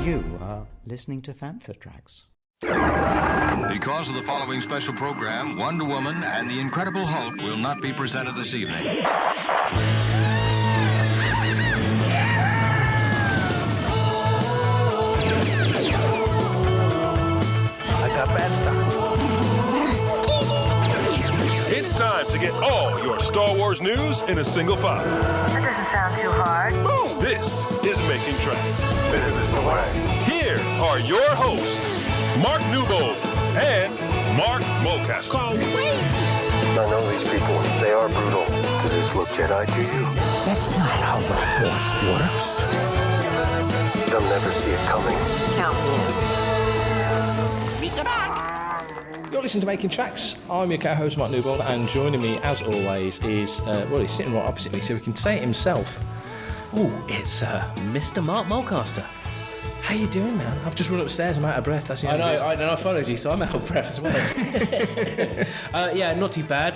You are listening to Fantha Tracks. Because of the following special program, Wonder Woman and the Incredible Hulk will not be presented this evening. Like a panther. It's time to get all your Star Wars news in a single file. That doesn't sound too hard. This is Making Tracks. This is the way. Here are your hosts, Mark Newbold and Mark Mulcaster. I know these people. They are brutal. Does this look Jedi to you? That's not how the Force works. They'll never see it coming. You're listening to Making Tracks. I'm your co-host Mark Newbold, and joining me as always is, he's sitting right opposite me so he can say it himself. It's Mr. Mark Mulcaster. How you doing, man? I've just run upstairs, I'm out of breath. That's the I followed you, so I'm out of breath as well. Yeah, not too bad.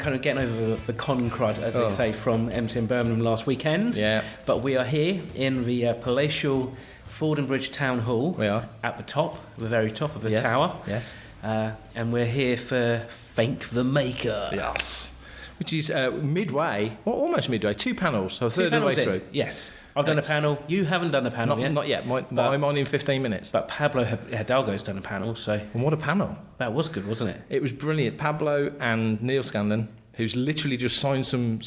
Kind of getting over the con crud, as they say, from MC in Birmingham last weekend. Yeah. But we are here in the palatial Fordingbridge Town Hall. We are. At the top, the very top of the tower. Yes. And we're here for Thank the Maker. Yes. Which is midway, or almost midway, 2 panels, so a third of the way through. Yes. I've done a panel. You haven't done a panel yet. Not yet. I'm on in 15 minutes. But Pablo Hidalgo's done a panel, so... And what a panel. That was good, wasn't it? It was brilliant. Pablo and Neal Scanlan, who's literally just signed some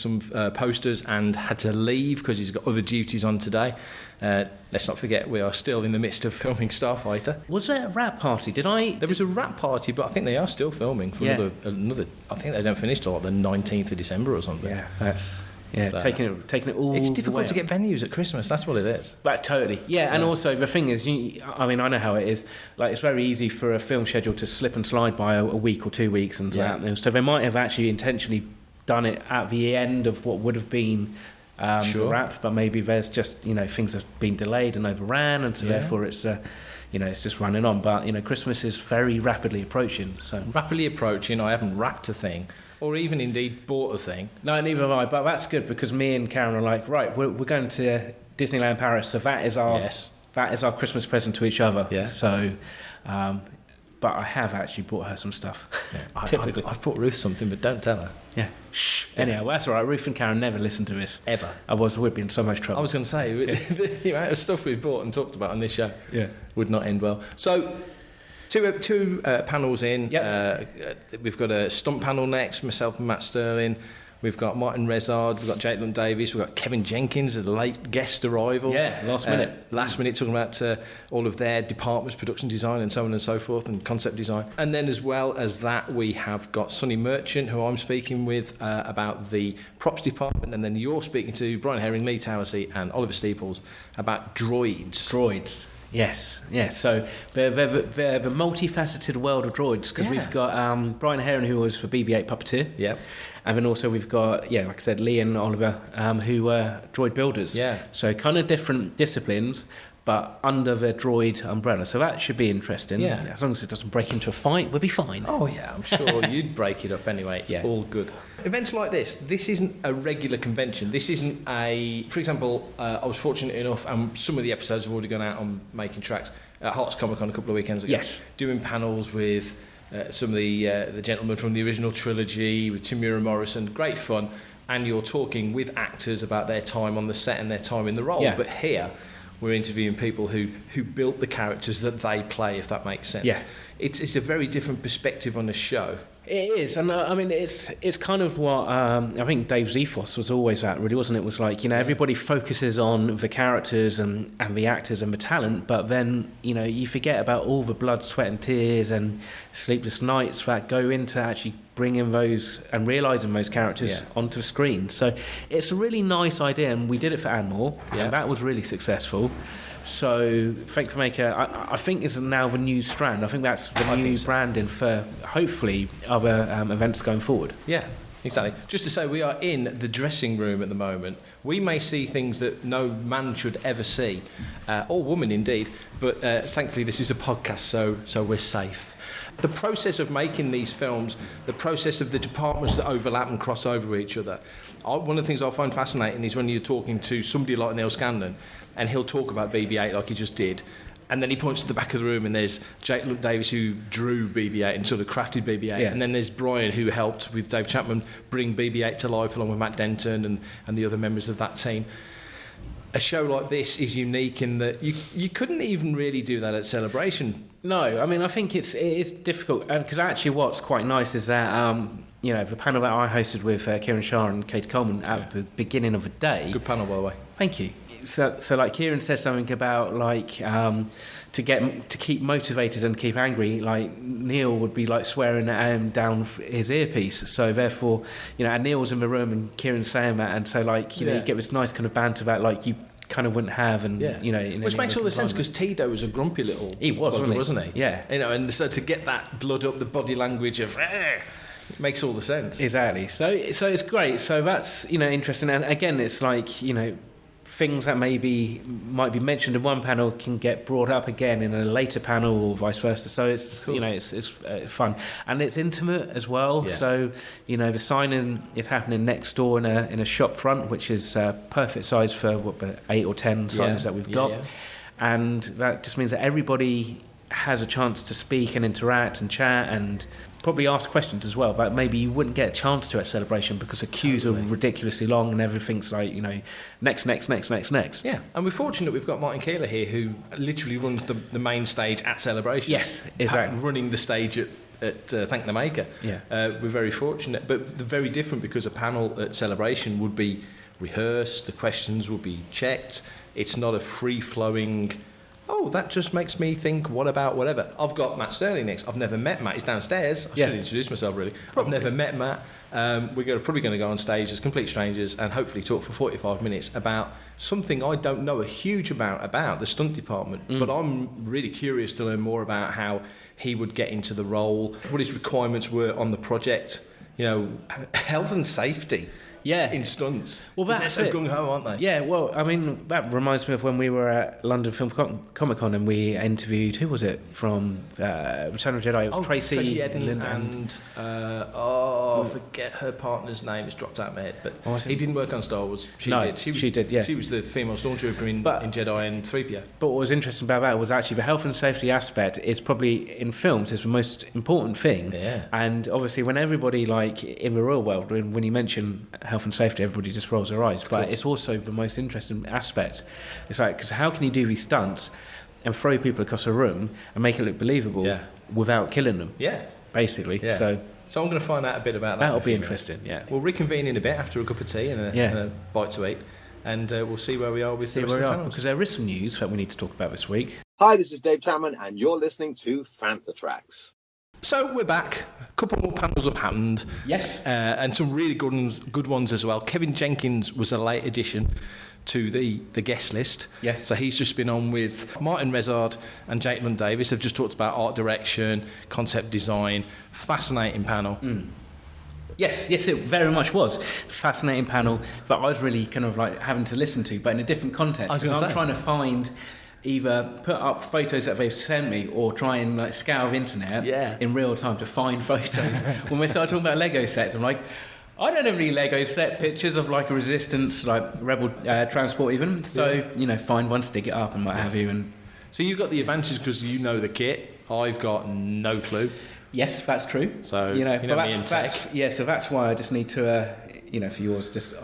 posters and had to leave because he's got other duties on today. Let's not forget, we are still in the midst of filming Starfighter. Was there a rap party? There was a rap party, but I think they are still filming for another. I think they don't finish till like the 19th of December or something. Yeah, that's... Yeah, so, taking it all. It's difficult to get venues at Christmas. That's what it is. But totally, yeah. And also the thing is, I know how it is. Like, it's very easy for a film schedule to slip and slide by a week or 2 weeks and that. So they might have actually intentionally done it at the end of what would have been the wrap, but maybe there's just things have been delayed and overran, and so therefore it's it's just running on. But Christmas is very rapidly approaching. So rapidly approaching. I haven't wrapped a thing. Or even indeed bought a thing. No, neither have I. But that's good because me and Karen are like, right, we're going to Disneyland Paris, so that is our Christmas present to each other. Yeah. So, but I have actually bought her some stuff. Yeah, typically, I've bought Ruth something, but don't tell her. Yeah. Shh. Anyhow, that's all right. Ruth and Karen never listen to this ever. Otherwise, we'd be in so much trouble. I was going to say the amount of stuff we've bought and talked about on this show would not end well. So. Two panels in. Yep. We've got a stunt panel next, myself and Matt Sterling. We've got Martin Rezard, we've got Jake Davies, we've got Kevin Jenkins as a late guest arrival. Yeah, last minute talking about all of their departments, production design and so on and so forth, and concept design. And then as well as that, we have got Sonny Merchant, who I'm speaking with about the props department, and then you're speaking to Brian Herring, Lee Towersey and Oliver Steeples about droids. Yes. So the multifaceted world of droids, because we've got Brian Herron, who was for BB-8 Puppeteer. Yep. And then also we've got, like I said, Lee and Oliver, who were droid builders. Yeah. So kind of different disciplines, but under the droid umbrella. So that should be interesting. Yeah. As long as it doesn't break into a fight, we'll be fine. Oh, yeah, I'm sure you'd break it up anyway. It's all good. Events like this isn't a regular convention. This isn't for example, I was fortunate enough, and some of the episodes have already gone out on Making Tracks, at Hearts Comic Con a couple of weekends ago. Yes. Doing panels with some of the gentlemen from the original trilogy, with Tamura Morrison. Great fun. And you're talking with actors about their time on the set and their time in the role. Yeah. But here, we're interviewing people who built the characters that they play, if that makes sense. Yeah. It's a very different perspective on the show. It is, and I mean, it's kind of what I think Dave's ethos was always at, really, wasn't it? It was like, everybody focuses on the characters and the actors and the talent, but then, you forget about all the blood, sweat and tears and sleepless nights that go into actually bringing those and realising those characters onto the screen. So it's a really nice idea, and we did it for Anmore, and that was really successful. So Thank the Maker, I think, is now the new strand. I think that's the new branding for hopefully other events going forward. Yeah, exactly. Just to say, we are in the dressing room at the moment. We may see things that no man should ever see, or woman indeed, but thankfully this is a podcast, so we're safe. The process of making these films, the process of the departments that overlap and cross over each other, one of the things I find fascinating is when you're talking to somebody like Neal Scanlan, and he'll talk about BB-8 like he just did, And then he points to the back of the room, and there's Jake Davis, who drew BB-8 and sort of crafted BB-8. Yeah. And then there's Brian, who helped with Dave Chapman bring BB-8 to life, along with Matt Denton and the other members of that team. A show like this is unique in that you couldn't even really do that at Celebration. No, I mean, I think it is difficult, because actually what's quite nice is that, the panel that I hosted with Kieran Shah and Kate Coleman at the beginning of the day. Good panel, by the way. Thank you. So like Kieran says something about like to keep motivated and keep angry, like Neal would be like swearing at him down his earpiece. So therefore, and Neal's in the room and Kieran's saying that, and so like you get this nice kind of banter that like you kind of wouldn't have, and which makes all the sense, because Tito was a grumpy little wasn't he? Yeah, and so to get that blood up, the body language of it makes all the sense. Exactly. So it's great. So that's interesting, and again, it's like things that might be mentioned in one panel can get brought up again in a later panel, or vice versa. So it's it's fun, and it's intimate as well. Yeah. So the signing is happening next door in a shop front, which is perfect size for 8 or 10 signings that we've got, and that just means that everybody has a chance to speak and interact and chat and probably ask questions as well, but maybe you wouldn't get a chance to at Celebration because the queues are ridiculously long and everything's like, next. Yeah, and we're fortunate we've got Martin Keeler here, who literally runs the main stage at Celebration. Yes, exactly. Running the stage at Thank the Maker. Yeah. We're very fortunate, but they're very different because a panel at Celebration would be rehearsed, the questions would be checked. It's not a free-flowing... that just makes me think, what about whatever? I've got Matt Sterling next. I've never met Matt. He's downstairs. I should introduce myself, really. Probably. I've never met Matt. We're probably going to go on stage as complete strangers and hopefully talk for 45 minutes about something I don't know a huge amount about, the stunt department. But I'm really curious to learn more about how he would get into the role, what his requirements were on the project, health and safety. Yeah, in stunts. Well, that's so gung ho, aren't they? Yeah, well, I mean, that reminds me of when we were at London Film Comic Con and we interviewed, who was it from Return of the Jedi? It was Tracy Edden and I forget her partner's name. It's dropped out of my head, but he didn't work on Star Wars. She did. Yeah, she was the female stormtrooper in Jedi and 3PO. But what was interesting about that was actually the health and safety aspect is probably in films is the most important thing. Yeah, and obviously when everybody like in the real world, when you mention health and safety, everybody just rolls their eyes, but it's also the most interesting aspect. It's like, because how can you do these stunts and throw people across a room and make it look believable without killing them? Yeah, basically. Yeah. So I'm going to find out a bit about that. That'll be interesting. Yeah, we'll reconvene in a bit after a cup of tea and a bite to eat, and we'll see where we are with the rest of the panels. Because there is some news that we need to talk about this week. Hi, this is Dave Chapman, and you're listening to Fantha Tracks. So we're back. A couple more panels have happened. Yes. And some really good ones as well. Kevin Jenkins was a late addition to the guest list. Yes. So he's just been on with Martin Rezard and Jake Davis. They've just talked about art direction, concept design. Fascinating panel. Yes, it very much was. Fascinating panel that I was really kind of like having to listen to, but in a different context. Because I'm trying to find... either put up photos that they've sent me or try and like scour the internet in real time to find photos. When we started talking about Lego sets, I'm like, I don't have any Lego set pictures of like a Resistance, like Rebel transport even. So, find one, stick it up and what have you. And so you've got the advantage because you know the kit. I've got no clue. Yes, that's true. So, so that's why I just need to, for yours,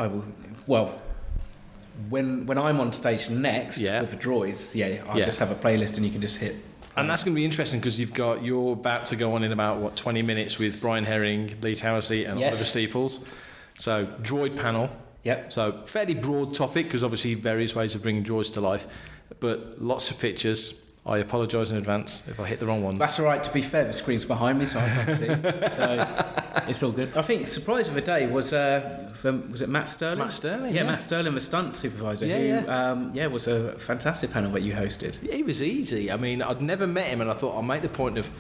when I'm on stage next with the droids, I'll just have a playlist and you can just hit. And that's going to be interesting because you're about to go on in about 20 minutes with Brian Herring, Lee Towersey and Oliver Steeples. So droid panel. Yep. So fairly broad topic because obviously various ways of bringing droids to life, but lots of pictures. I apologise in advance if I hit the wrong ones. That's all right. To be fair, the screen's behind me, so I can't see. So it's all good. I think surprise of the day was it Matt Sterling? Matt Sterling, Matt Sterling, the stunt supervisor. Who was a fantastic panel that you hosted. He was easy. I mean, I'd never met him, and I thought I'll make the point of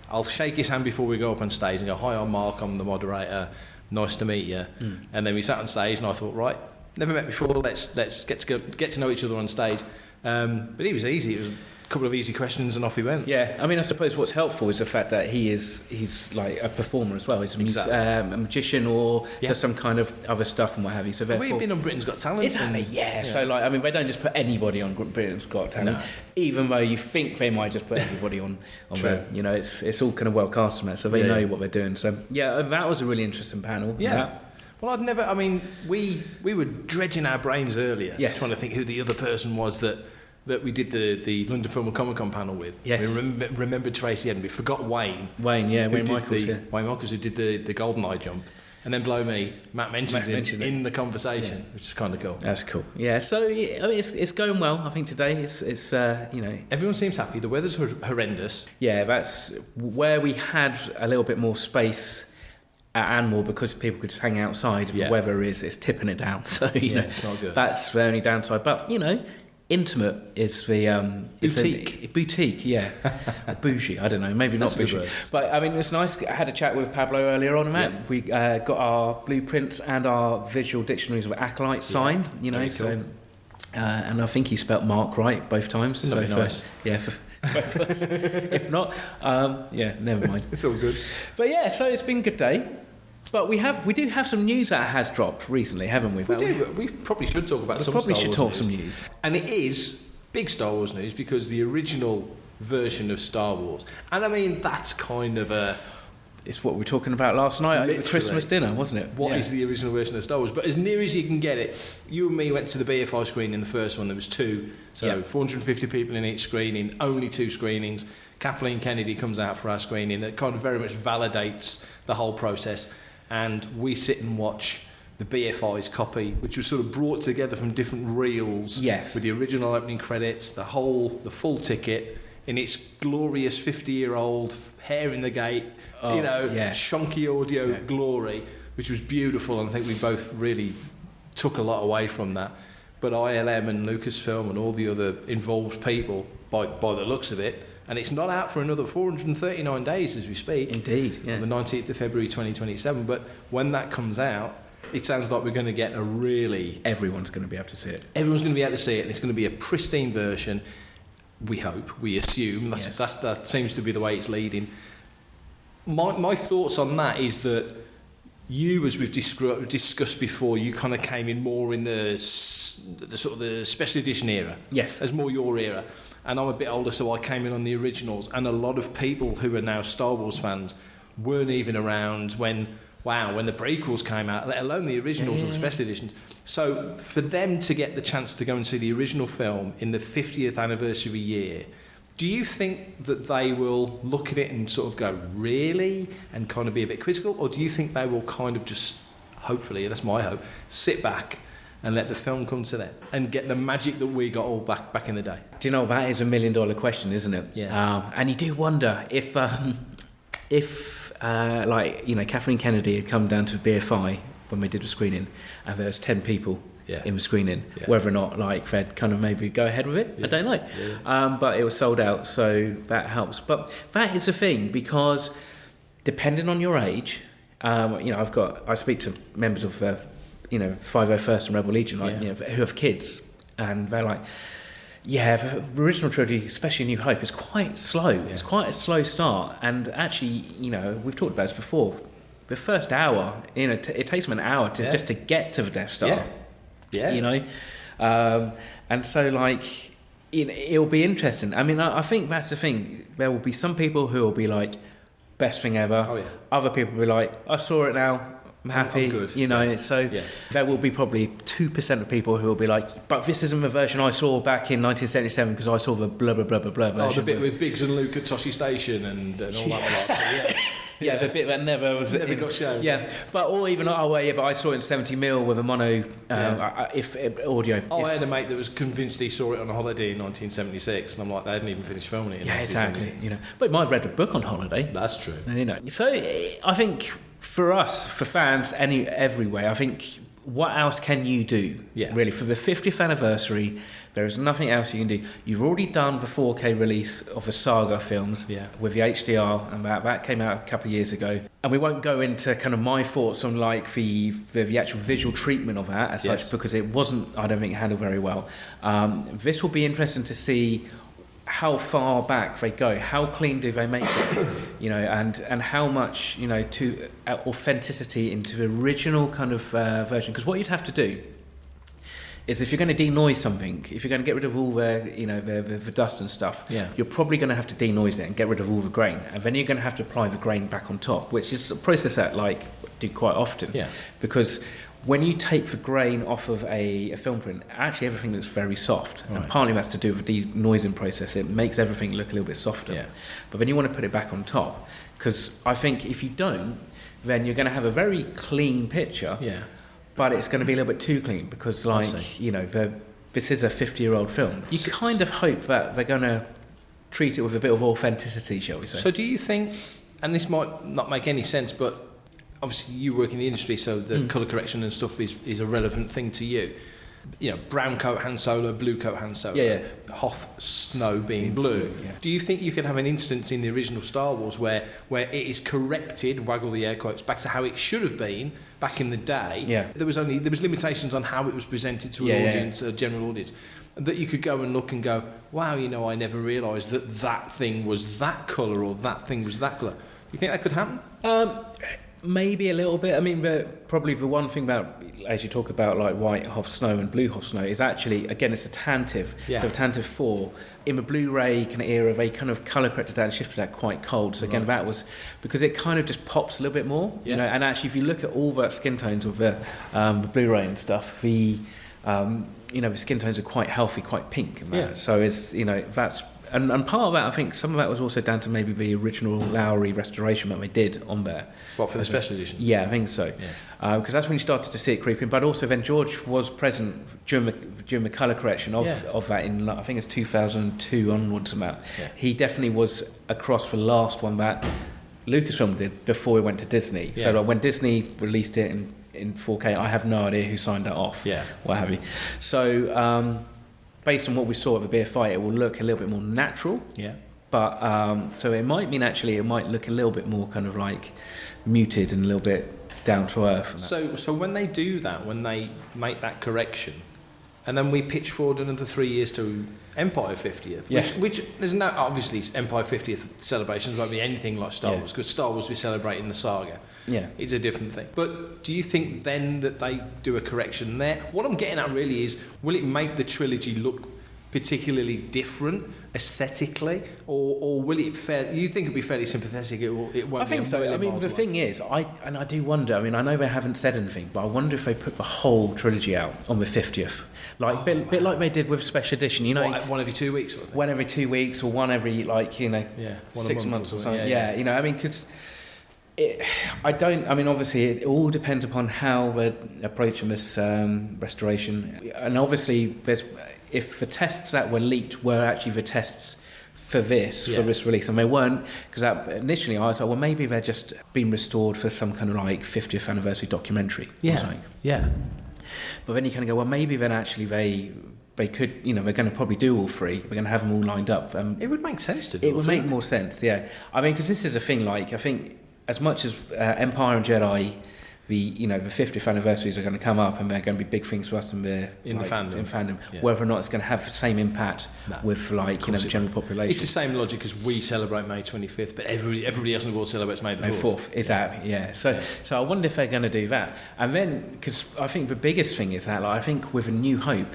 I'll shake his hand before we go up on stage and go, "Hi, I'm Mark. I'm the moderator. Nice to meet you." And then we sat on stage, and I thought, right, never met before. Let's get to know each other on stage. But he was easy. It was couple of easy questions and off he went. Yeah, I mean, I suppose what's helpful is the fact that he's like a performer as well. He's a magician or does some kind of other stuff and what have you. So therefore, we've been on Britain's Got Talent. Exactly, yeah. So like, I mean, they don't just put anybody on Britain's Got Talent, even though you think they might just put everybody on there. You know, it's all kind of well cast from that, so they know what they're doing. So yeah, that was a really interesting panel. Yeah. Well, we were dredging our brains earlier, trying to think who the other person was that we did the London Film and Comic Con panel with. Yes. We remembered Tracy Edmund. We forgot Wayne. Wayne Michaels. Wayne Michaels, who did the Golden Eye jump. And then blow me, Matt mentions him in the conversation, which is kind of cool. That's cool. Yeah, so it's going well. I think today it's everyone seems happy. The weather's horrendous. Yeah, that's where we had a little bit more space at Anmore because people could just hang outside. The weather is tipping it down. So you know, it's not good. That's the only downside. But you know, intimate is the boutique, bougie. I don't know, maybe not bougie, but I mean it's nice. I had a chat with Pablo earlier on, Matt. We got our blueprints and our visual dictionaries of acolyte signed. You know, so and I think he spelt Mark right both times. That'd be nice. For both of us. If not, never mind. It's all good. But yeah, so it's been a good day. But we do have some news that has dropped recently, haven't we? We probably should talk about some news. And it is big Star Wars news because the original version of Star Wars. And I mean, that's kind of it's what we were talking about last night at the Christmas dinner, wasn't it? What is the original version of Star Wars? But as near as you can get it, you and me went to the BFI screening, the first one. There was 2. So 450 people in each screening, only 2 screenings. Kathleen Kennedy comes out for our screening. That kind of very much validates the whole process. And we sit and watch the BFI's copy, which was sort of brought together from different reels, with the original opening credits, the full ticket, in its glorious 50-year-old hair in the gate, chunky audio glory, which was beautiful, and I think we both really took a lot away from that. But ILM and Lucasfilm and all the other involved people, by the looks of it, and it's not out for another 439 days as we speak. Indeed, on the 19th of February 2027. But when that comes out, it sounds like we're going to get a really... Everyone's going to be able to see it. Everyone's going to be able to see it, and it's going to be a pristine version. We hope, we assume. That seems to be the way it's leading. My thoughts on that is that you, as we've discussed before, you kind of came in more in the sort of the special edition era. Yes. As more your era. And I'm a bit older, so I came in on the originals. And a lot of people who are now Star Wars fans weren't even around when the prequels came out, let alone the originals or the special editions. So for them to get the chance to go and see the original film in the 50th anniversary year, do you think that they will look at it and sort of go, really? And kind of be a bit quizzical? Or do you think they will kind of just, hopefully, and that's my hope, sit back and let the film come to them and get the magic that we got all back in the day? Do you know, that is $1 million question, isn't it? Yeah. And you do wonder if Kathleen Kennedy had come down to BFI when we did a screening and there was 10 people in the screening, whether or not they'd kind of maybe go ahead with it, I don't know. But it was sold out, so that helps. But that is the thing, because depending on your age, I speak to members of 501st and Rebel Legion, who have kids, and they're like, the original trilogy, especially New Hope, is quite slow. Yeah. It's quite a slow start, and actually, we've talked about this before. The first hour, it takes them an hour just to get to the Death Star. And so it'll be interesting. I mean, I think that's the thing. There will be some people who will be like, best thing ever. Oh, yeah. Other people will be like, I saw it now. I'm happy, I'm good. So there will be probably 2% of people who will be like, but this isn't the version I saw back in 1977 because I saw the blah blah blah blah blah version. Oh, the bit with Biggs and Luke at Toshi Station and all that. The bit that never got shown. Yeah, but I saw it in 70mm with a mono audio. I had a mate that was convinced he saw it on a holiday in 1976, and I'm like, they hadn't even finished filming it. Exactly. But he might have read a book on holiday. That's true. So I think, for us, for fans, everywhere, I think, what else can you do? Really, for the 50th anniversary, there is nothing else you can do. You've already done the 4K release of the Saga films with the HDR, and that came out a couple of years ago. And we won't go into kind of my thoughts on the actual visual treatment of that as such, because it wasn't, I don't think, handled very well. This will be interesting to see how far back they go, how clean do they make it, you know, and how much, you know, to authenticity into the original kind of version. Because what you'd have to do is, if you're going to denoise something, if you're going to get rid of all the, you know, the dust and stuff, you're probably going to have to denoise it and get rid of all the grain, and then you're going to have to apply the grain back on top, which is a process that like do quite often, because when you take the grain off of a film print, actually everything looks very soft, and partly that's to do with the denoising process. It makes everything look a little bit softer, but then you want to put it back on top, because I think if you don't, then you're going to have a very clean picture, but it's going to be a little bit too clean, because, like, you know, this is a 50-year-old film. You kind of hope that they're going to treat it with a bit of authenticity, shall we say. So do you think, and this might not make any sense, but obviously you work in the industry, so the colour correction and stuff is a relevant thing to you. You know, brown coat Han Solo, blue coat Han Solo, Hoth Snow being blue. Do you think you could have an instance in the original Star Wars where it is corrected, waggle the air quotes, back to how it should have been back in the day? There was limitations on how it was presented to an audience, a general audience, that you could go and look and go, wow, you know, I never realised that thing was that colour, or that thing was that colour. You think that could happen? Maybe a little bit. I mean, probably the one thing about, as you talk about, like white Hoth Snow and blue Hoth Snow, is actually, again, it's a Tantive. So Tantive 4, in the Blu-ray kind of era, they kind of colour corrected that and shifted that quite cold. So again, that was because it kind of just pops a little bit more, you know. And actually, if you look at all the skin tones of the Blu-ray and stuff, you know, the skin tones are quite healthy, quite pink. And that. So it's, you know, that's. And part of that, I think some of that was also down to maybe the original Lowry restoration that they did on there. What, for the special edition? Yeah, I think so. Because that's when you started to see it creeping. But also then George was present during the colour correction of that in, I think it's 2002 onwards about. He definitely was across the last one that Lucasfilm did before he went to Disney. So like, when Disney released it in 4K, I have no idea who signed that off, what have you. So based on what we saw at the BFI, it will look a little bit more natural. But so it might mean actually it might look a little bit more kind of like muted and a little bit down to earth. So when they do that, when they make that correction, and then we pitch forward another 3 years to Empire 50th, which there's no, obviously Empire 50th celebrations won't be anything like Star Wars, because Star Wars we're celebrating the saga. It's a different thing. But do you think then that they do a correction there? What I'm getting at really is, will it make the trilogy look particularly different aesthetically, or will it you think it'll be fairly sympathetic? It won't. I think so. I mean, the thing is, I do wonder. I mean, I know they haven't said anything, but I wonder if they put the whole trilogy out on the 50th, like bit like they did with Special Edition. You know, one every 2 weeks. Sort of thing? One every 2 weeks, or one every 6 months or something. You know, I mean, because. Obviously it all depends upon how we're approaching this restoration, and obviously if the tests that were leaked were actually the tests for this release, and they weren't, because initially I was like, well, maybe they're just being restored for some kind of like 50th anniversary documentary or something. But then you kind of go, well, maybe then actually they could, you know, they're going to probably do all three. We're going to have them all lined up. It would make sense to do. It would make more sense, I mean, because this is a thing, like, I think as much as Empire and Jedi, the 50th anniversaries are going to come up, and they're going to be big things for us the fandom. Whether or not it's going to have the same impact with the general population. It's the same logic as we celebrate May 25th, but everybody else in the world celebrates May the 4th. Exactly, So I wonder if they're going to do that. And then, because I think the biggest thing is that, like, I think with A New Hope,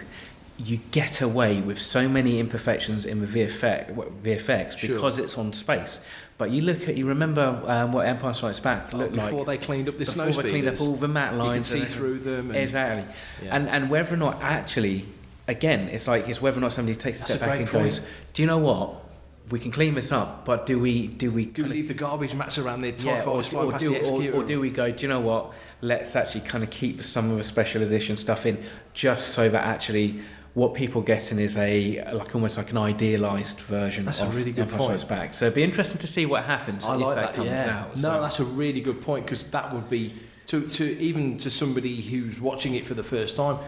you get away with so many imperfections in the VFX because it's on space. But you remember what Empire Strikes Back looked like before they cleaned up the snow speeders. Before they cleaned up all the matte lines. You can see through them. Exactly. And whether or not actually, again, it's whether or not somebody takes a step back and goes, do you know what? We can clean this up, but do we leave the garbage mats around the TIE fighters flying past the executor? Or do we go, do you know what? Let's actually kind of keep some of the special edition stuff in, just so that actually what people are getting is almost like an idealised version. That's a really good point. Back. So it'd be interesting to see what happens if that comes out. No, that's a really good point, because that would be to somebody who's watching it for the first time,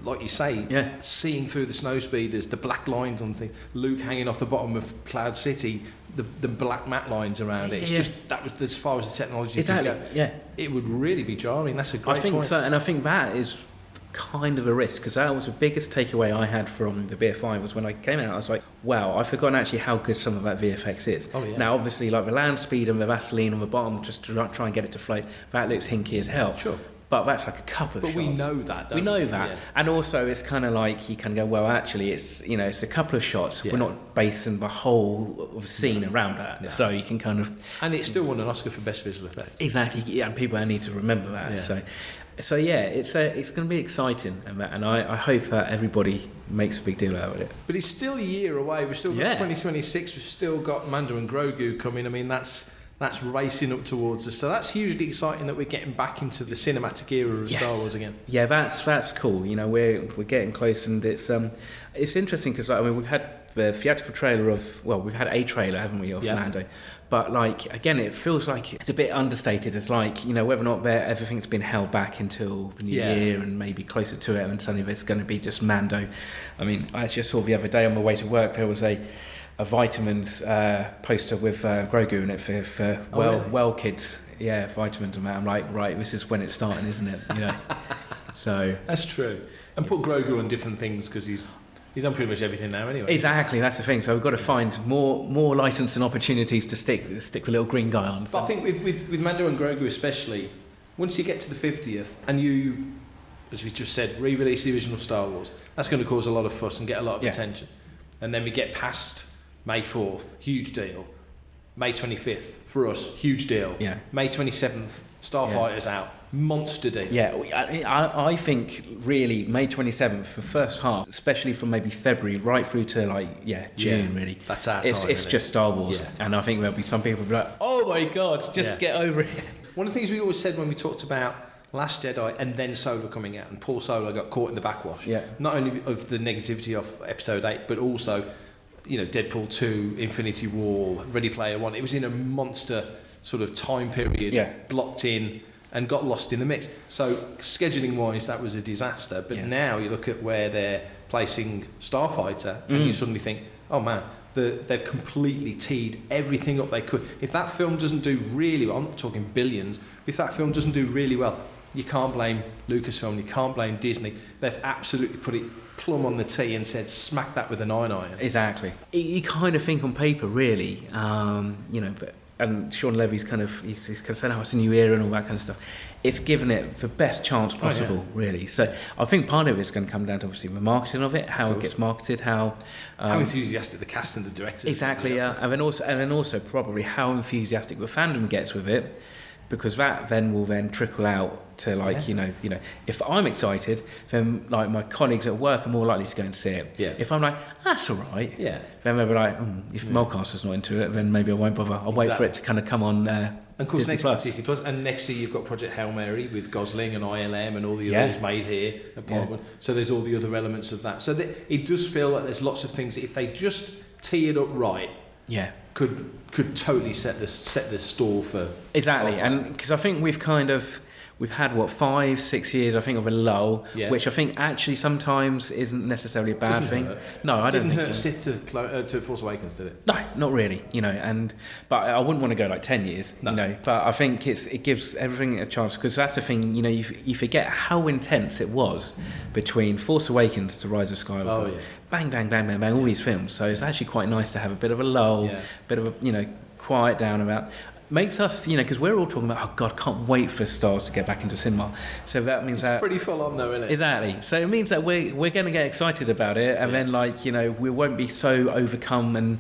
like you say, seeing through the snow speeders, the black lines on things, Luke hanging off the bottom of Cloud City, the black matte lines around it. It's just, that was as far as the technology could go. It would really be jarring. That's a great point. I think so, and I think that is kind of a risk, because that was the biggest takeaway I had from the BFI was when I came out, I was like, wow, I've forgotten actually how good some of that VFX is. Oh, yeah. Now, obviously, like the land speed and the Vaseline on the bottom, just to try and get it to float, that looks hinky as hell. Sure. But that's like a couple of shots. But we know that, don't we? We know that. Yeah. And also, it's kind of like, you can go, well, actually, it's, you know, it's a couple of shots. Yeah. We're not basing the whole of the scene around that. Yeah. So you can kind of... And it still won an Oscar for Best Visual Effects. Exactly, yeah, and people need to remember that. Yeah. So yeah, it's going to be exciting, and I hope that everybody makes a big deal out of it. But it's still a year away. We've still got 2026. We've still got Mando and Grogu coming. I mean, that's racing up towards us. So that's hugely exciting that we're getting back into the cinematic era of Star Wars again. Yeah, that's cool. You know, we're getting close, and it's interesting because I mean, we've had the theatrical trailer we've had a trailer, haven't we, of Mando? But like, again, it feels like it's a bit understated. It's like, you know, whether or not everything's been held back until the new year and maybe closer to it, and suddenly there's going to be just Mando. I mean, I actually saw the other day on my way to work, there was a vitamins poster with Grogu in it for well kids. Yeah, vitamins and that. I'm like, right, this is when it's starting, isn't it? You know. So that's true. And put Grogu on different things because he's on pretty much everything now anyway. Exactly, that's the thing. So we've got to find more licensing opportunities to stick the little green guy on. So. But I think with Mando and Grogu especially, once you get to the 50th and you, as we just said, re-release the original Star Wars, that's going to cause a lot of fuss and get a lot of attention. And then we get past May 4th, huge deal. May 25th, for us, huge deal. Yeah. May 27th, Starfighter's out. Monster deal. Yeah, I think really May 27th, the first half, especially from maybe February right through to June, really. That's our time. It's just Star Wars. Yeah. And I think there'll be some people who'll be like, oh my God, just get over it. One of the things we always said when we talked about Last Jedi and then Solo coming out, and Paul Solo got caught in the backwash. Yeah. Not only of the negativity of Episode 8, but also, you know, Deadpool 2, Infinity War, Ready Player One. It was in a monster sort of time period, blocked in, and got lost in the mix. So scheduling wise, that was a disaster. But now you look at where they're placing Starfighter, and you suddenly think, oh man, they've completely teed everything up they could. If that film doesn't do really well, I'm not talking billions, if that film doesn't do really well, you can't blame Lucasfilm, you can't blame Disney. They've absolutely put it plumb on the tee and said, smack that with an iron. Exactly. You kind of think on paper, really, you know, but. And Sean Levy's kind of saying, oh, it's a new era and all that kind of stuff. It's given it the best chance possible, really. So I think part of it's going to come down to obviously the marketing of it, how it gets marketed, how enthusiastic the cast and the directors. Exactly, yeah. And then also probably how enthusiastic the fandom gets with it, because that then will trickle out to you know, if I'm excited, then like my colleagues at work are more likely to go and see it. Yeah. If I'm like, that's all right. Yeah. Then they'll be like, if Mulcaster's not into it, then maybe I won't bother. I'll wait for it to kind of come on. And of course, Disney Plus. Disney Plus, and next year you've got Project Hail Mary with Gosling and ILM and all the others made here at Parliament. So there's all the other elements of that. So it does feel like there's lots of things that if they just tee it up right, could totally set the stall for exactly. And because I think we've had 5-6 years I think of a lull, which I think actually sometimes isn't necessarily a bad thing. Hurt. No, I don't think so. Sith to Force Awakens, did it? No, not really. You know, but I wouldn't want to go like 10 years. No. You know, but I think it gives everything a chance, because that's the thing. You know, you forget how intense it was between Force Awakens to Rise of Skywalker. Oh yeah. Bang, bang, bang, bang, bang. All these films. So it's actually quite nice to have a bit of a lull, bit of a quiet down about. Makes us, because we're all talking about, oh God, can't wait for Star Wars to get back into cinema. So that means it's pretty full on though, isn't it? Exactly. So it means that we're going to get excited about it, and then we won't be so overcome and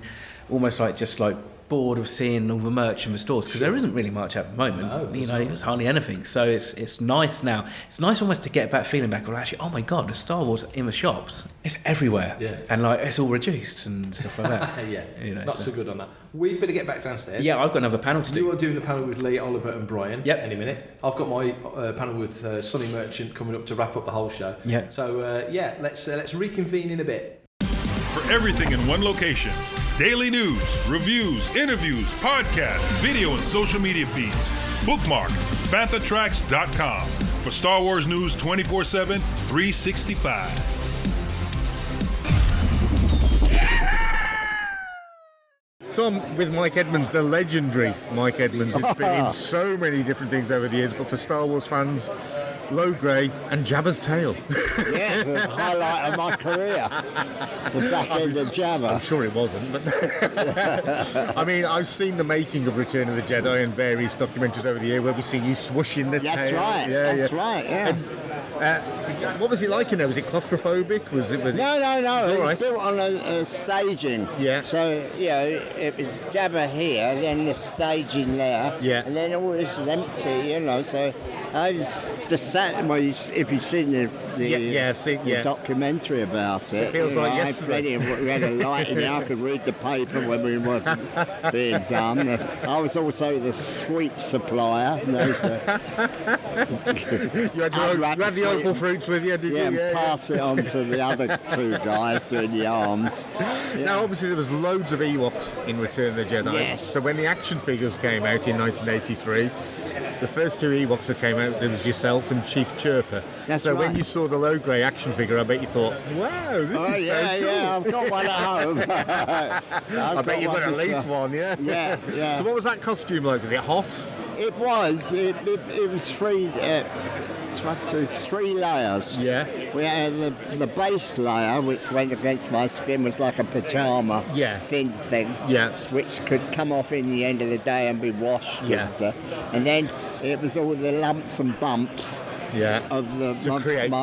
almost just bored of seeing all the merch in the stores, because there isn't really much at the moment. No, it's hardly anything. So it's nice now. It's nice almost to get that feeling back. Well, actually, oh my God, there's Star Wars in the shops. It's everywhere. Yeah. And it's all reduced and stuff like that. Yeah. Not so good on that. We better get back downstairs. Yeah, I've got another panel to do. You are doing the panel with Lee, Oliver and Brian. Yep. Any minute. I've got my panel with Sonny Merchant coming up to wrap up the whole show. Yeah. So let's reconvene in a bit. For everything in one location. Daily news, reviews, interviews, podcasts, video and social media feeds. Bookmark FanthaTracks.com for Star Wars news 24/7, 365. So I'm with Mike Edmonds, the legendary Mike Edmonds. He's been in so many different things over the years, but for Star Wars fans, low grey, and Jabba's tail. Yeah, the highlight of my career. The back end of Jabba. I'm sure it wasn't, but I mean, I've seen the making of Return of the Jedi in various documentaries over the year where we see you swooshing the tail. That's right. That's right. Yeah. And, what was it like in there? Was it claustrophobic? Was it? No. It was right. built on a staging. Yeah. So it was Jabba here, then the staging there. Yeah. And then all this was empty, So I just sat. Well, if you've seen the documentary about it, it feels like yesterday. We had a light in there. I could read the paper when we wasn't being done. I was also the sweet supplier. You had the opal fruits with you, did you? And pass it on to the other two guys doing the arms. Yeah. Now, obviously, there was loads of Ewoks in Return of the Jedi. Yes. So when the action figures came out in 1983, the first two Ewoks that came out, there was yourself and Chief Chirper. That's right. When you saw the low grey action figure, I bet you thought, wow, this is so cool. Yeah, I've got one at home. I bet you've got at least one, yeah? Yeah. So what was that costume like? Was it hot? It was. It was three layers. Yeah. We had the base layer, which went against my skin, was like a pyjama, thin thing, which could come off in the end of the day and be washed. Yeah. And then it was all the lumps and bumps. Of the to create the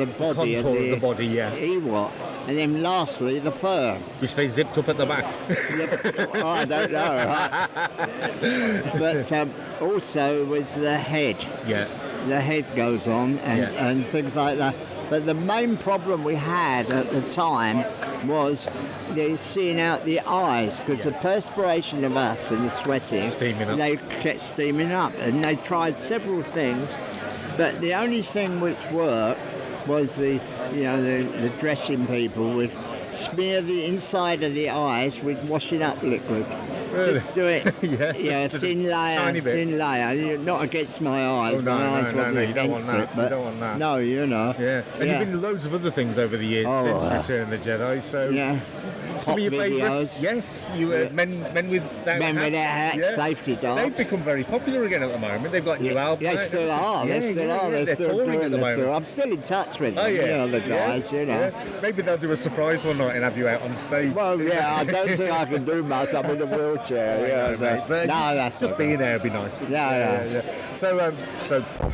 body of the body, Ewok. And then lastly, the fur. Which they zipped up at the back. I don't know. But also was the head. Yeah. The head goes on and things like that. But the main problem we had at the time was seeing out the eyes, because the perspiration of us and the sweating, they kept steaming up. And they tried several things, but the only thing which worked was the dressing people would smear the inside of the eyes with washing up liquid. Really? Just do it. Thin layer. Not against my eyes. My eyes wasn't against it. But you don't want that. No, Yeah. And you've been in loads of other things over the years since Return of the Jedi. So some of your favourites. Yes, you were Men Without Hats. Safety dance. They've become very popular again at the moment. They've got new albums. They still are. They're still touring at the moment. I'm still in touch with them. The guys. Maybe they'll do a surprise one night and have you out on stage. Well, I don't think I can do much. I'm in a wheelchair. That's just being there would be nice. Yeah. So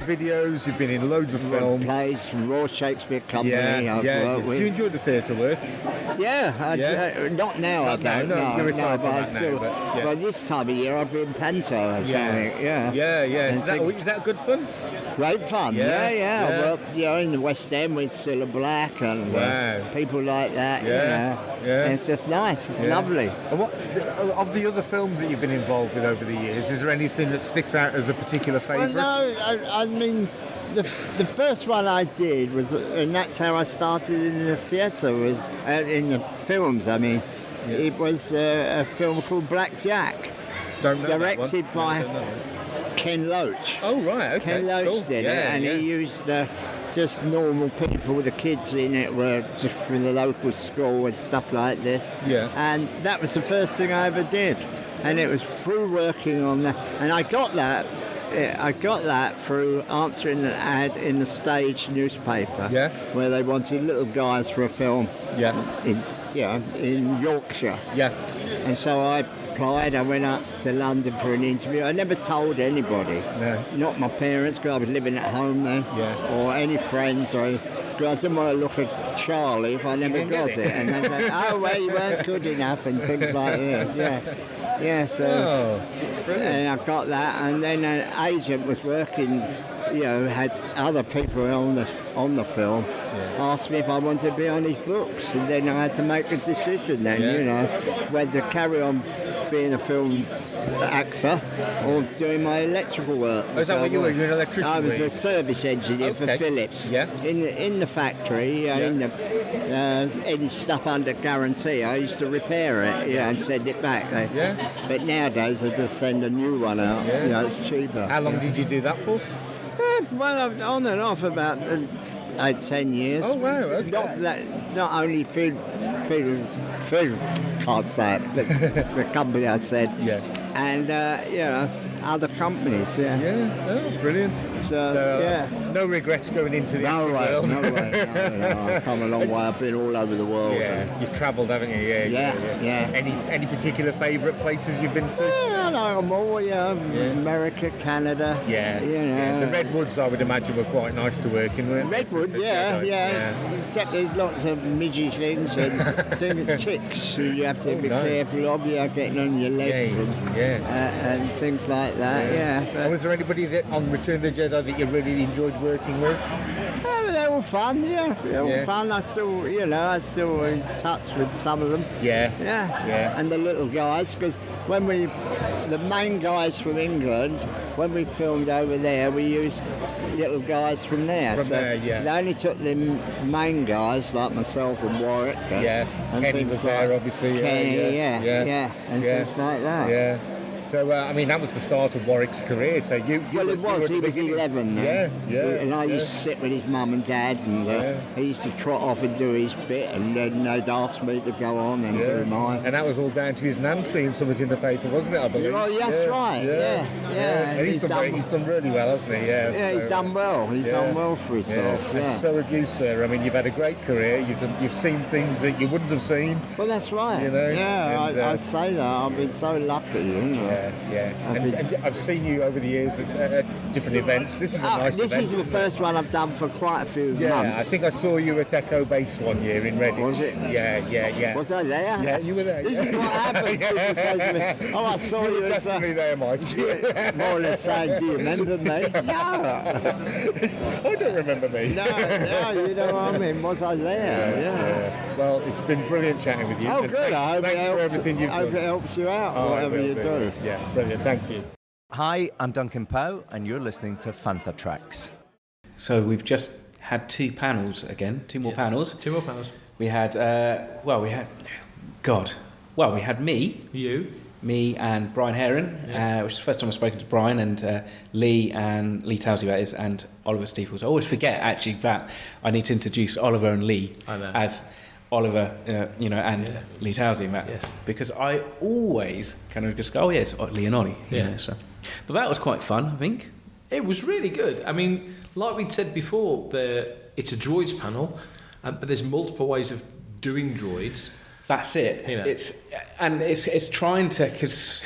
videos. You've been in loads of films. Plays from Royal Shakespeare Company. Do you enjoy the theatre work? Not now. I don't. No, you're retired from that now. But this time of year, I've been panto or something. Is that good fun? Great fun. I worked, in the West End with Cilla Black and people like that. It's just nice. It's lovely. And what of the other films that you've been involved with over the years? Is there anything that sticks out as a particular favourite? Well, no, I mean. The first one I did was, and that's how I started in the theatre, was in the films. I mean, it was a film called Black Jack, directed by Ken Loach. Oh right, okay. Ken Loach did it, and he used just normal people. The kids in it were just from the local school and stuff like this. Yeah. And that was the first thing I ever did, and it was through working on that, and I got that through answering an ad in the Stage newspaper, where they wanted little guys for a film, in Yorkshire. Yeah. And so I applied. I went up to London for an interview. I never told anybody, not my parents, because I was living at home then, or any friends, because I didn't want to look at Charlie if I never got it. And they said, oh, well, you weren't good enough, and things like that. And I got that, and then an agent was working, had other people on the film, asked me if I wanted to be on his books, and then I had to make a decision then, whether to carry on being a film actor or doing my electrical work. Oh, is that what you were? You were an electrician? I was a service engineer for Philips. Yeah. In the factory, in the any stuff under guarantee, I used to repair it, and send it back. But nowadays I just send a new one out. It's cheaper. How long did you do that for? Well, on and off about 10 years. Oh wow! Okay. Not only food. Can't say it, but the company I said. and other companies. Yeah. Yeah. Oh, brilliant. So no regrets going into the acting world. No way. No. I've come a long way. I've been all over the world. Yeah. You've travelled, haven't you? Yeah. Any particular favourite places you've been to? Yeah, I know them all. America, Canada. Yeah. The Redwoods, I would imagine, were quite nice to work in, weren't they? Redwood, yeah. Except there's lots of midgy things and ticks who you have to be careful of. Getting on your legs and things like that. Was there anybody on Return of the Jedi that you really enjoyed working with? They're all fun, They're all fun. I'm still in touch with some of them. Yeah. And the little guys, because the main guys from England, when we filmed over there, we used little guys from there. They only took the main guys like myself and Warwick. And Kenny was there, obviously. Kenny, and things like that. Yeah. So, that was the start of Warwick's career. So he was 11 then. And I used to sit with his mum and dad, and he used to trot off and do his bit, and then they'd ask me to go on and do mine. And that was all down to his nan seeing something in the paper, wasn't it, I believe? Well, that's right, And he's done really well, hasn't he? He's done well. He's done well for himself, And so have you, sir. You've had a great career. You've seen things that you wouldn't have seen. Well, that's right. I say that. I've been so lucky, And I've seen you over the years at different events. This is a nice event. This is the first one I've done for quite a few months. I think I saw you at Echo Base one year in Reading. Was it? Yeah. Was I there? Yeah, you were there. This is what happened. I saw you. Definitely there, Mike. More or less saying, do you remember me? No. I don't remember me. No, you know what I mean. Was I there? Yeah. Well, it's been brilliant chatting with you. Oh, good. I hope it helps you out, whatever you do. Yeah, brilliant. Thank you. Hi, I'm Duncan Poe, and you're listening to Fantha Tracks. So we've just had two more panels. Two more panels. We had, we had me and Brian Heron, which is the first time I've spoken to Brian, and Lee Towsey, that is, and Oliver Steeples. I always forget, actually, that I need to introduce Oliver and Lee as Oliver, and Lee Towsey, Matt. Yes. Because I always kind of just go, Lee and Ollie. But that was quite fun, I think. It was really good. Like we'd said before, it's a droids panel, but there's multiple ways of doing droids. That's it. It's trying to, because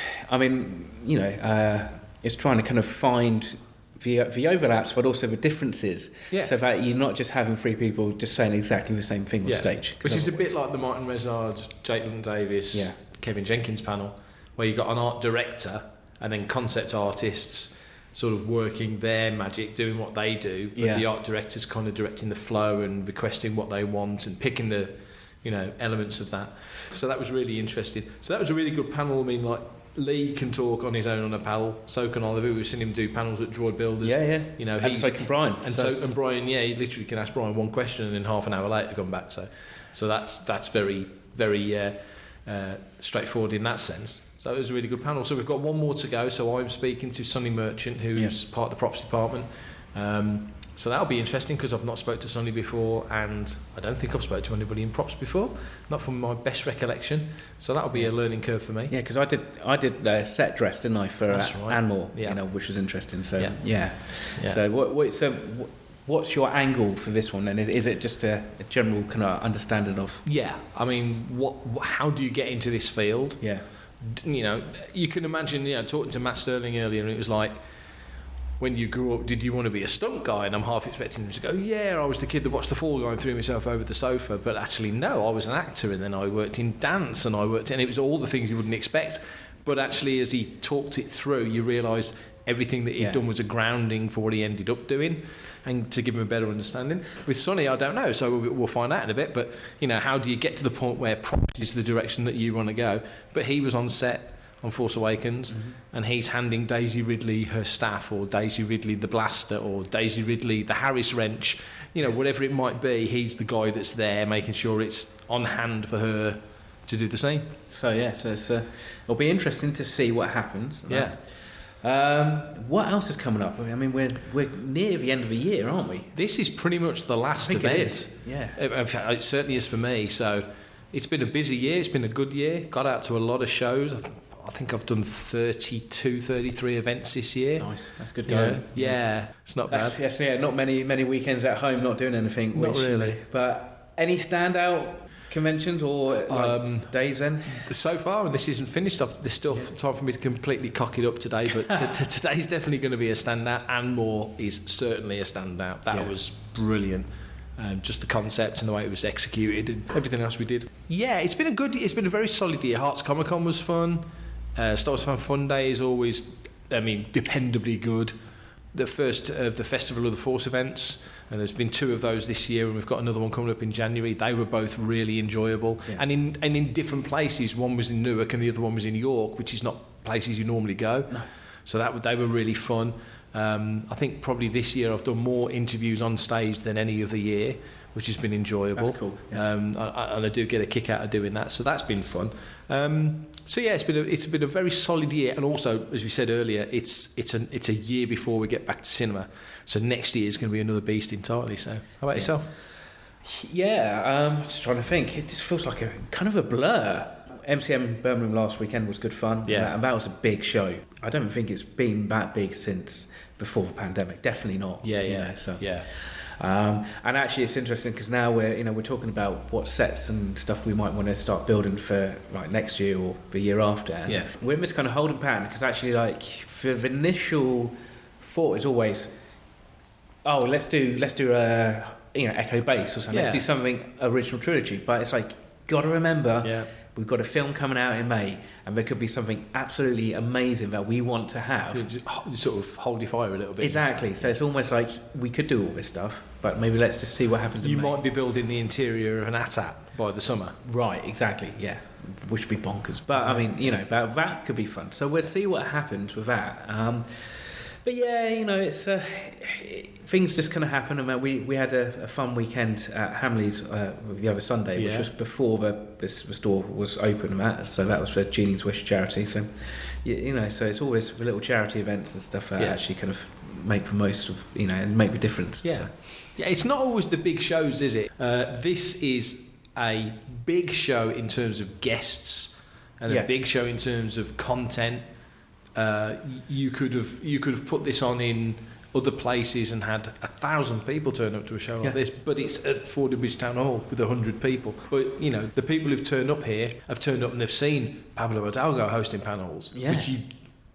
it's trying to kind of find the overlaps, but also the differences, so that you're not just having three people just saying exactly the same thing on stage. Which is a bit like the Martin Rezard, Jake London Davis, Kevin Jenkins panel, where you've got an art director and then concept artists sort of working their magic, doing what they do, but the art director's kind of directing the flow and requesting what they want and picking the elements of that. So that was really interesting. So that was a really good panel. Lee can talk on his own on a panel. So can Oliver. We've seen him do panels at Droid Builders. And so can Brian. And Brian, he literally can ask Brian one question and then half an hour later come back. So that's very, very straightforward in that sense. So it was a really good panel. So we've got one more to go. So I'm speaking to Sonny Merchant, who's part of the props department. So that'll be interesting because I've not spoke to Sonny before, and I don't think I've spoke to anybody in props before, not from my best recollection. So that'll be a learning curve for me. Yeah, because I did set dress, didn't I, for Anmore, which was interesting. So So what's your angle for this one then? Is it just a general kind of understanding of? Yeah, how do you get into this field? Yeah, you can imagine, talking to Matt Sterling earlier, and it was like, when you grew up, did you want to be a stunt guy? And I'm half expecting him to go, I was the kid that watched the fall guy and threw myself over the sofa. But actually, no, I was an actor, and then I worked in dance, and it was all the things you wouldn't expect. But actually, as he talked it through, you realise everything that he'd done was a grounding for what he ended up doing, and to give him a better understanding. With Sonny, I don't know, so we'll find out in a bit. But, how do you get to the point where props is the direction that you want to go? But he was on set on Force Awakens, and he's handing Daisy Ridley her staff, or Daisy Ridley the blaster, or Daisy Ridley the Harris wrench, whatever it might be. He's the guy that's there making sure it's on hand for her to do the same. So it'll be interesting to see what happens. What else is coming up? We're near the end of the year, aren't we? This is pretty much the last event. It is. Yeah, it certainly is for me. So it's been a busy year. It's been a good year. Got out to a lot of shows. I think I've done 32, 33 events this year. Nice, that's good going. Yeah, it's not bad. Yes, not many weekends at home not doing anything. Not really. But any standout conventions or days then? So far, and this isn't finished, there's still time for me to completely cock it up today, but today's definitely going to be a standout, and more is certainly a standout. That was brilliant. Just the concept and the way it was executed and everything else we did. Yeah, it's been a very solid year. Hearts Comic Con was fun. Star Wars Fun Day is always, dependably good. The first of the Festival of the Force events, and there's been 2 of those this year, and we've got another one coming up in January. They were both really enjoyable, and in different places. One was in Newark and the other one was in York, which is not places you normally go. No. So they were really fun. I think probably this year I've done more interviews on stage than any other year, which has been enjoyable. That's cool. Yeah. And I do get a kick out of doing that, so that's been fun. It's been a very solid year, and also, as we said earlier, it's a year before we get back to cinema. So next year is going to be another beast entirely. So how about yourself? Yeah, just trying to think. It just feels like a kind of a blur. MCM Birmingham last weekend was good fun. Yeah, and that was a big show. I don't think it's been that big since before the pandemic. Definitely not. And actually, it's interesting because now we're talking about what sets and stuff we might want to start building for like next year or the year after. Yeah, we're in this kind of holding pattern because actually, like, for the initial thought is always, let's do Echo Base or something. Let's do something original trilogy. But it's like, got to remember. We've got a film coming out in May, and there could be something absolutely amazing that we want to have. Just sort of hold your fire a little bit. Exactly. So it's almost like we could do all this stuff, but maybe let's just see what happens in May. You might be building the interior of an AT-AT by the summer. Right, exactly, yeah. Which would be bonkers. But, that could be fun. So we'll see what happens with that. But yeah, it's things just kind of happen. And we had a fun weekend at Hamley's the other Sunday, which was before the store was open. So that was for Jeannie's Wish charity. So so it's always the little charity events and stuff that actually kind of make the most of and make the difference. Yeah, it's not always the big shows, is it? This is a big show in terms of guests and a big show in terms of content. You could have put this on in other places and had 1,000 people turn up to a show like this, but it's at Fordingbridge Town Hall with 100 people. But the people who've turned up here have turned up and they've seen Pablo Hidalgo hosting panels, which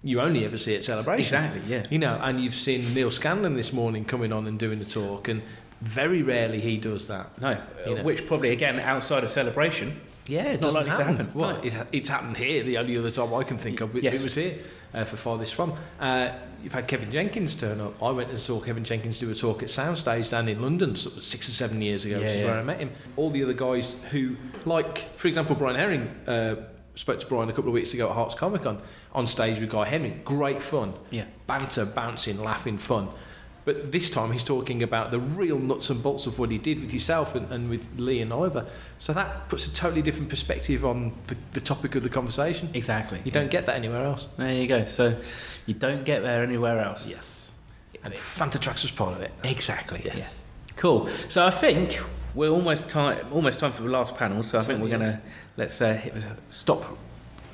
you only ever see at Celebration. Exactly, and you've seen Neal Scanlan this morning coming on and doing a talk, and very rarely he does that. No, which probably again outside of Celebration. Yeah, it's not likely to happen. Well, it's happened here. The only other time I can think of it was here for Farthest From. You've had Kevin Jenkins turn up. I went and saw Kevin Jenkins do a talk at Soundstage down in London sort of 6 or 7 years ago, which is where I met him. All the other guys who, like, for example, Brian Herring, spoke to Brian a couple of weeks ago at Hearts Comic Con on stage with Guy Henry. Great fun. Yeah. Banter, bouncing, laughing, fun. But this time he's talking about the real nuts and bolts of what he did with yourself and with Lee and Oliver. So that puts a totally different perspective on the topic of the conversation. Exactly. You don't get that anywhere else. There you go. So you don't get there anywhere else. Yes. And Fantha Tracks was part of it. Exactly. Yes. Yeah. Cool. So I think we're almost time for the last panel. So I think we're going to let's hit the stop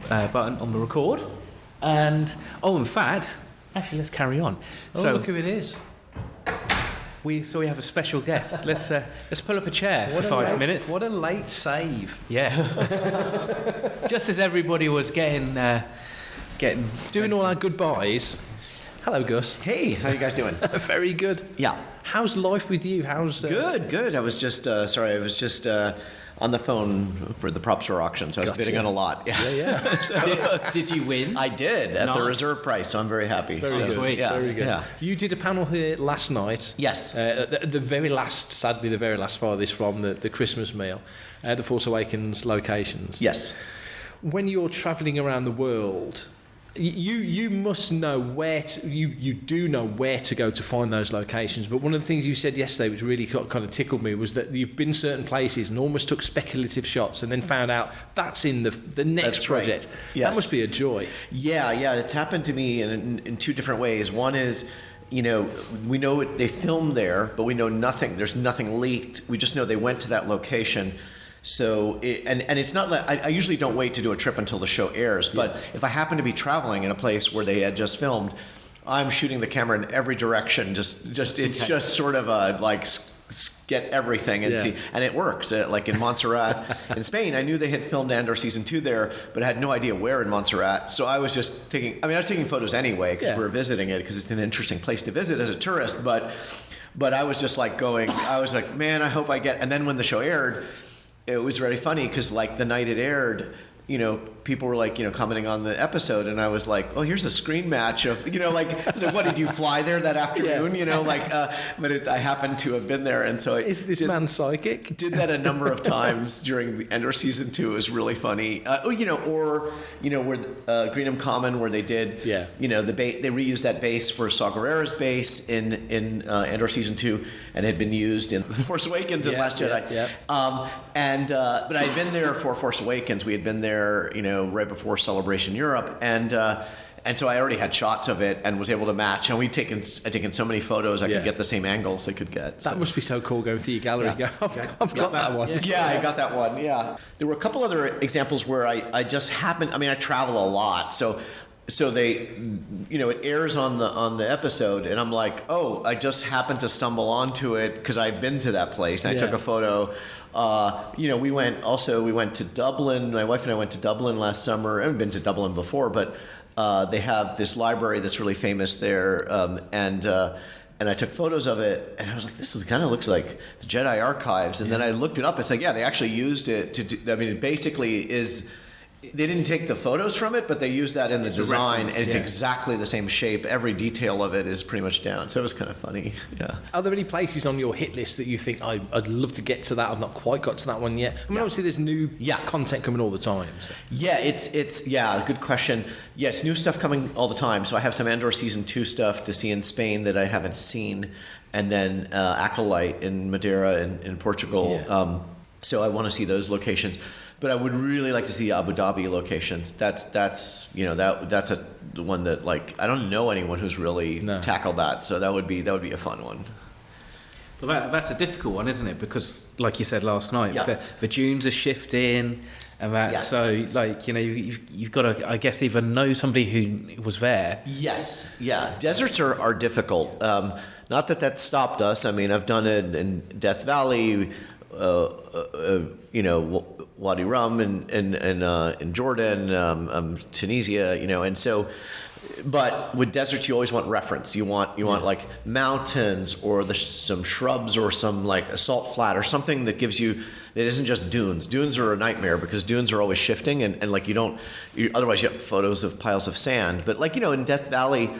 button on the record. And in fact, actually, let's carry on. So look who it is. We have a special guest. Let's pull up a chair for 5 minutes. What a late save! Yeah, just as everybody was getting doing all our goodbyes. Hello, Gus. Hey, how you guys doing? Very good. Yeah. How's life with you? How's good? I was just on the phone for the prop store auction, so I was bidding on a lot. Yeah. Did you win? I did at the reserve price, so I'm very happy. Very sweet. Yeah, very good. Yeah. You did a panel here last night. Yes. The very last Farthest From the Christmas meal, the Force Awakens locations. Yes. When you're travelling around the world, you must know you do know where to go to find those locations. But one of the things you said yesterday, which really kind of tickled me, was that you've been certain places and almost took speculative shots and then found out that's in the next project. Right. Yes. That must be a joy. Yeah. It's happened to me in two different ways. One is, we know they filmed there, but we know nothing. There's nothing leaked. We just know they went to that location. So, and it's not like I usually don't wait to do a trip until the show airs, but if I happen to be traveling in a place where they had just filmed, I'm shooting the camera in every direction. It's just sort of get everything and see, and it works. Like in Montserrat, in Spain, I knew they had filmed Andor season 2 there, but I had no idea where in Montserrat. So I was just taking photos anyway because we were visiting it because it's an interesting place to visit as a tourist. But I was just like I was like, man, I hope I get. And then when the show aired, it was very funny because like the night it aired, people were like, commenting on the episode, and I was like, oh, here's a screen match of, I was like, what, did you fly there that afternoon? But I happened to have been there, and so is this man psychic? Did that a number of times during the Endor season 2. It was really funny. Where Greenham Common, where they did, they reused that base for Saw Gerrera's base in Endor season 2, and had been used in Force Awakens and Last Jedi. But I had been there for Force Awakens. We had been there, right before Celebration Europe, and so I already had shots of it and was able to match. And I'd taken so many photos, I could get the same angles they could get. That must be so cool going through your gallery. I've got that one. Yeah, I got that one. Yeah, there were a couple other examples where I just happened. I travel a lot, so they, it airs on the episode, and I'm like, oh, I just happened to stumble onto it because I've been to that place. And I took a photo. We went to Dublin. My wife and I went to Dublin last summer. I haven't been to Dublin before, but they have this library that's really famous there, and I took photos of it, and I was like, this kind of looks like the Jedi archives. And then I looked it up. It's like, they actually used it to do, it basically is. They didn't take the photos from it, but they used that in the design, and it's exactly the same shape. Every detail of it is pretty much down. So it was kind of funny. Yeah. Are there any places on your hit list that you think I'd love to get to that? I've not quite got to that one yet. Obviously there's new content coming all the time. So. Yeah, it's good question. Yes, new stuff coming all the time. So I have some Andor season 2 stuff to see in Spain that I haven't seen, and then Acolyte in Madeira in Portugal. Yeah. So I want to see those locations. But I would really like to see the Abu Dhabi locations. That's the one that I don't know anyone who's really tackled that. So that would be a fun one. Well, that's a difficult one, isn't it? Because like you said last night, the dunes are shifting, and that's so you've got to, I guess, even know somebody who was there. Yes, yeah. Deserts are difficult. Not that stopped us. I've done it in Death Valley. Wadi Rum in Jordan, Tunisia, and so, but with deserts you always want reference. You want like mountains or some shrubs or some like a salt flat or something that gives you. It isn't just dunes. Dunes are a nightmare because dunes are always shifting and otherwise you have photos of piles of sand. But in Death Valley.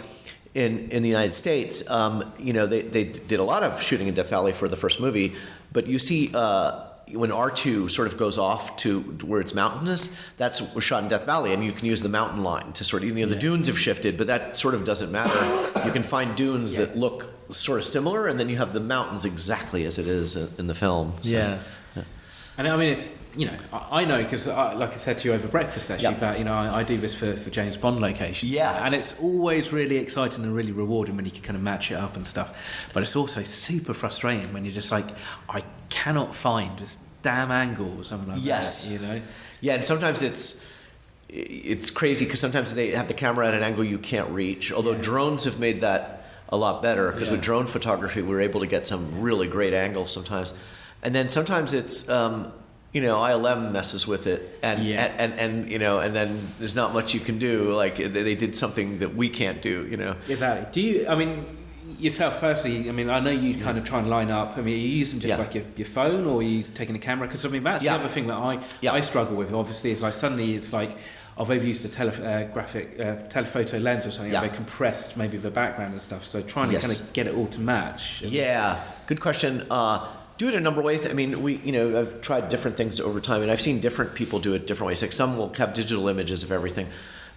In the United States, they did a lot of shooting in Death Valley for the first movie, but you see when R2 sort of goes off to where it's mountainous, was shot in Death Valley, and you can use the mountain line to sort of, the dunes have shifted, but that sort of doesn't matter. You can find dunes that look sort of similar, and then you have the mountains exactly as it is in the film. So, yeah. And it's, I know because, like I said to you over breakfast actually, that I do this for James Bond locations. Yeah. And it's always really exciting and really rewarding when you can kind of match it up and stuff. But it's also super frustrating when you're just like, I cannot find this damn angle or something like that. Yeah, and sometimes it's crazy because sometimes they have the camera at an angle you can't reach. Although drones have made that a lot better because with drone photography we're able to get some really great angles sometimes. And then sometimes it's ILM messes with it, and then there's not much you can do. Like they did something that we can't do. Exactly. Do you? Yourself personally, I know you kind of try and line up. are you using just like your phone, or are you taking a camera? Because that's the other thing that I struggle with. Obviously, is suddenly it's like I've overused a telephoto lens or something. They're compressed, maybe the background and stuff. So trying to kind of get it all to match. Yeah, good question. Do it a number of ways. I've tried different things over time, and I've seen different people do it different ways. Like some will have digital images of everything,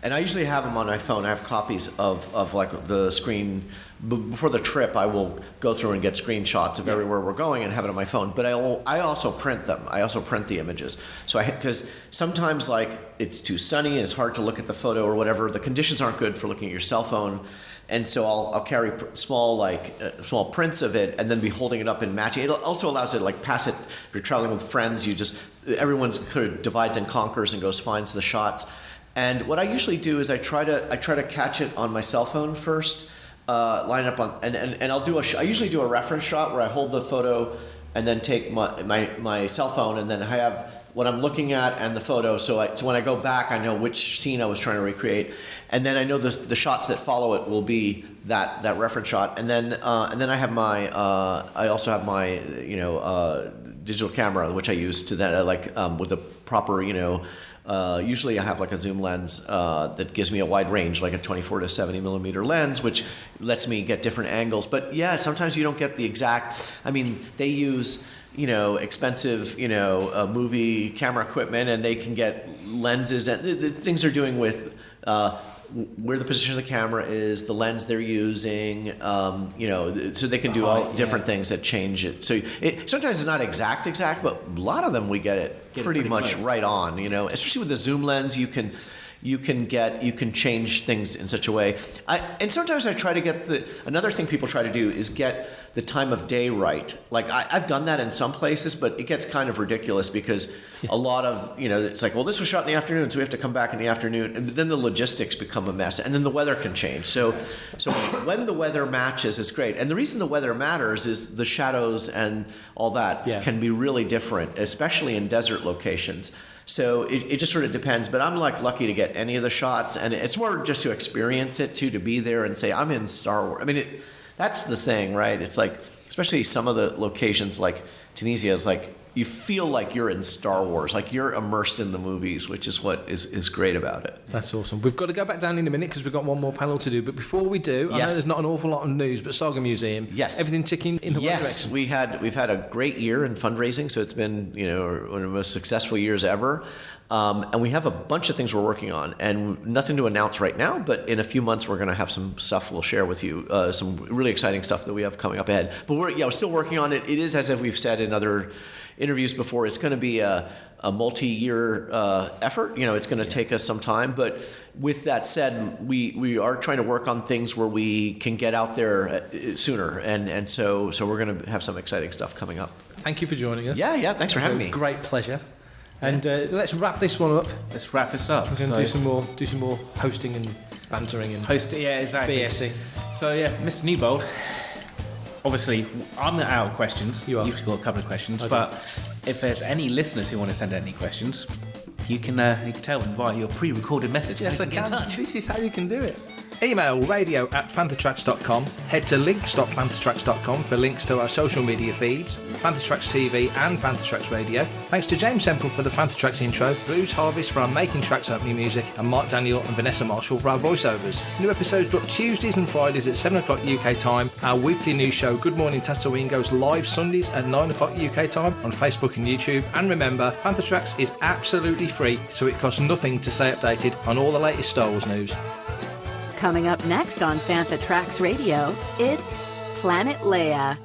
and I usually have them on my phone. I have copies of like the screen. Before the trip, I will go through and get screenshots of everywhere we're going and have it on my phone. But I also print them. I also print the images. So because sometimes like it's too sunny and it's hard to look at the photo or whatever. The conditions aren't good for looking at your cell phone. And so I'll carry small prints of it and then be holding it up and matching. It also allows you to pass it. If you're traveling with friends, everyone's kind of divides and conquers and finds the shots. And what I usually do is I try to catch it on my cell phone first, line up on, and I'll do I usually do a reference shot where I hold the photo and then take my cell phone, and then I have what I'm looking at and the photo. So when I go back, I know which scene I was trying to recreate, and then I know the shots that follow it will be that reference shot. And then I have I also have my digital camera, which I use to that with a proper usually I have a zoom lens that gives me a wide range, like a 24 to 70 millimeter lens, which lets me get different angles. But yeah, sometimes you don't get the exact. I mean, they use expensive movie camera equipment, and they can get lenses and the things they're doing with where the position of the camera is, the lens they're using, so they can do all different things that change it. So sometimes it's not exact, but a lot of them we get it pretty much close. Right on. Especially with the zoom lens, you can change things in such a way. And sometimes I try to get another thing people try to do is get the time of day right. I've done that in some places, but it gets kind of ridiculous because a lot of, it's well, this was shot in the afternoon, so we have to come back in the afternoon. And then the logistics become a mess, and then the weather can change. So when the weather matches, it's great. And the reason the weather matters is the shadows and all that can be really different, especially in desert locations. So it just sort of depends, but I'm lucky to get any of the shots, and it's more just to experience it too, to be there and say I'm in Star Wars. I mean, that's the thing, right? It's especially some of the locations like Tunisia is you feel like you're in Star Wars, you're immersed in the movies, which is what is great about it. That's awesome. We've got to go back down in a minute because we've got one more panel to do. But before we do, I know there's not an awful lot of news, but Saga Museum, everything ticking in the right direction. Yes, we've had a great year in fundraising, so it's been one of the most successful years ever. And we have a bunch of things we're working on, and nothing to announce right now, but in a few months we're going to have some stuff we'll share with you, some really exciting stuff that we have coming up ahead. But we're still working on it. It is, as we've said in other interviews before, it's going to be a multi-year effort. It's going to take us some time, but with that said, we are trying to work on things where we can get out there sooner, and so we're going to have some exciting stuff coming up. Thank you for joining us. Yeah, thanks for having me. Great pleasure. And let's wrap this one up. Let's wrap this up. We're going to do some more hosting and bantering and exactly. BSing. So Mr. Newbold, obviously I'm out of questions. You've got a couple of questions, but if there's any listeners who want to send any questions, you can tell them via your pre-recorded message. Yes, I can. Get in touch. This is how you can do it. Email radio@fanthatracks.com. Head to links.fanthatracks.com for links to our social media feeds, Fantha Tracks TV and Fantha Tracks Radio. Thanks to James Semple for the Fantha Tracks intro, Blues Harvest for our Making Tracks opening music, and Mark Daniel and Vanessa Marshall for our voiceovers. New episodes drop Tuesdays and Fridays at 7 o'clock UK time. Our weekly news show, Good Morning Tatooine, goes live Sundays at 9 o'clock UK time on Facebook and YouTube. And remember, Fantha Tracks is absolutely free, so it costs nothing to stay updated on all the latest Star Wars news. Coming up next on Fantha Tracks Radio, it's Planet Leia.